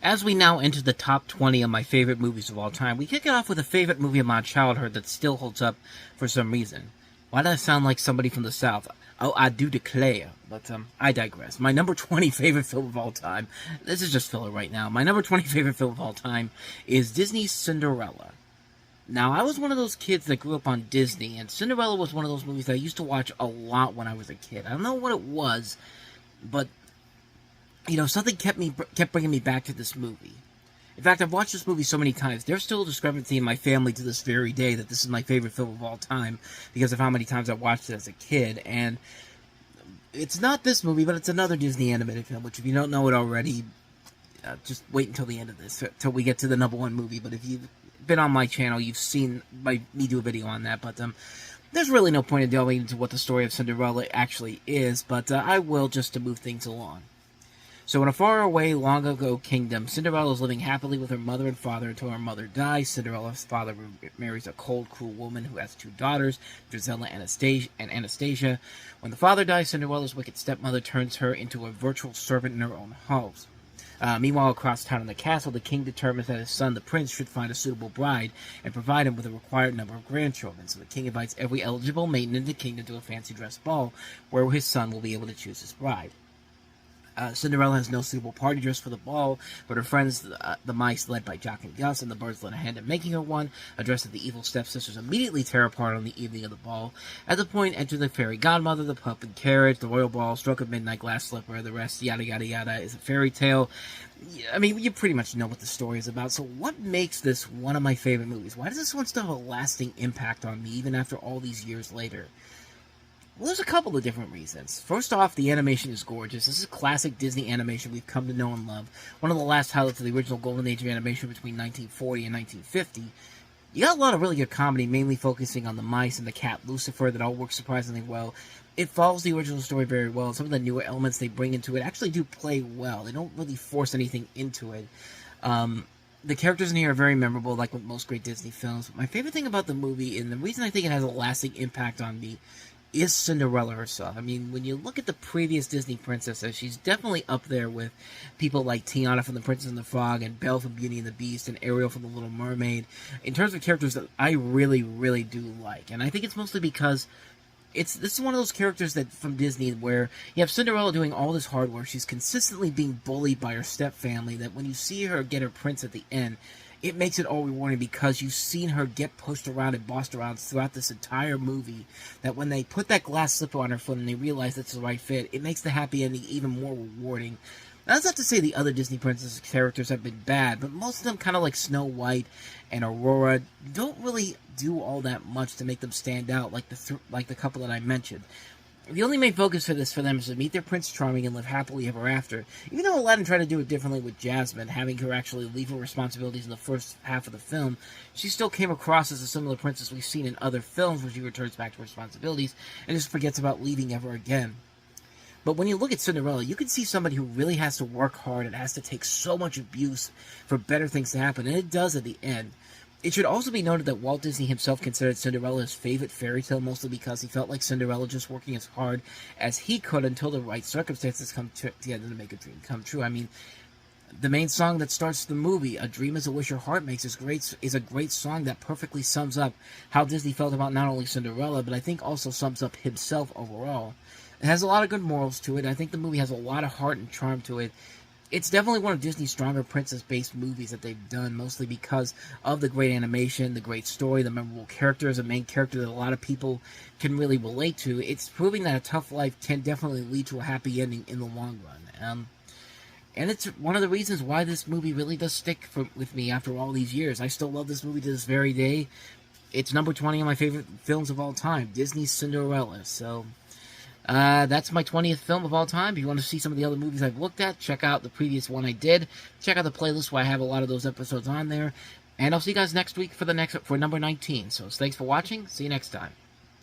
As we now enter the top 20 of my favorite movies of all time, we kick it off with a favorite movie of my childhood that still holds up for some reason. Why do I sound like somebody from the South? Oh, I do declare, but I digress. My number 20 favorite film of all time, this is just filler right now, my number 20 favorite film of all time is Disney's Cinderella. Now, I was one of those kids that grew up on Disney, and Cinderella was one of those movies that I used to watch a lot when I was a kid. I don't know what it was, but you know, something kept bringing me back to this movie. In fact, I've watched this movie so many times. There's still a discrepancy in my family to this very day that this is my favorite film of all time because of how many times I watched it as a kid. And it's not this movie, but it's another Disney animated film, which if you don't know it already, just wait until the end of this, till we get to the number one movie. But if you've been on my channel, you've seen me do a video on that. But there's really no point in delving into what the story of Cinderella actually is, but I will just to move things along. So in a faraway, long-ago kingdom, Cinderella is living happily with her mother and father until her mother dies. Cinderella's father marries a cold, cruel woman who has two daughters, Drizella and Anastasia. When the father dies, Cinderella's wicked stepmother turns her into a virtual servant in her own house. Meanwhile, across town in the castle, the king determines that his son, the prince, should find a suitable bride and provide him with a required number of grandchildren. So the king invites every eligible maiden in the kingdom to a fancy dress ball, where his son will be able to choose his bride. Cinderella has no suitable party dress for the ball, but her friends, the mice led by Jock and Gus, and the birds lend a hand in making her one. A dress that the evil stepsisters immediately tear apart on the evening of the ball. At the point, enter the fairy godmother, the pup and carriage, the royal ball, stroke of midnight, glass slipper, the rest, yada yada yada, is a fairy tale. I mean, you pretty much know what the story is about, so what makes this one of my favorite movies? Why does this one still have a lasting impact on me, even after all these years later? Well, there's a couple of different reasons. First off, the animation is gorgeous. This is classic Disney animation we've come to know and love. One of the last highlights of the original golden age of animation between 1940 and 1950. You got a lot of really good comedy, mainly focusing on the mice and the cat Lucifer, that all work surprisingly well. It follows the original story very well. Some of the newer elements they bring into it actually do play well. They don't really force anything into it. The characters in here are very memorable, like with most great Disney films. My favorite thing about the movie, and the reason I think it has a lasting impact on me, is Cinderella herself. I mean, when you look at the previous Disney princesses, she's definitely up there with people like Tiana from The Princess and the Frog, and Belle from Beauty and the Beast, and Ariel from The Little Mermaid, in terms of characters that I really, really do like. And I think it's mostly because this is one of those characters that from Disney where you have Cinderella doing all this hard work. She's consistently being bullied by her stepfamily, that when you see her get her prince at the end, it makes it all rewarding because you've seen her get pushed around and bossed around throughout this entire movie, that when they put that glass slipper on her foot and they realize it's the right fit, it makes the happy ending even more rewarding. Now, that's not to say the other Disney princess characters have been bad, but most of them, kind of like Snow White and Aurora, don't really do all that much to make them stand out like the couple that I mentioned. The only main focus for them is to meet their Prince Charming and live happily ever after. Even though Aladdin tried to do it differently with Jasmine, having her actually leave her responsibilities in the first half of the film, she still came across as a similar princess we've seen in other films where she returns back to responsibilities and just forgets about leaving ever again. But when you look at Cinderella, you can see somebody who really has to work hard and has to take so much abuse for better things to happen, and it does at the end. It should also be noted that Walt Disney himself considered Cinderella his favorite fairy tale, mostly because he felt like Cinderella just working as hard as he could until the right circumstances come together to make a dream come true. I mean, the main song that starts the movie, "A Dream Is a Wish Your Heart Makes," is a great song that perfectly sums up how Disney felt about not only Cinderella, but I think also sums up himself overall. It has a lot of good morals to it. I think the movie has a lot of heart and charm to it. It's definitely one of Disney's stronger princess-based movies that they've done, mostly because of the great animation, the great story, the memorable characters, a main character that a lot of people can really relate to. It's proving that a tough life can definitely lead to a happy ending in the long run. And it's one of the reasons why this movie really does stick with me after all these years. I still love this movie to this very day. It's number 20 of my favorite films of all time, Disney's Cinderella. So that's my 20th film of all time. If you want to see some of the other movies I've looked at, check out the previous one I did. Check out the playlist where I have a lot of those episodes on there. And I'll see you guys next week for number 19. So thanks for watching. See you next time.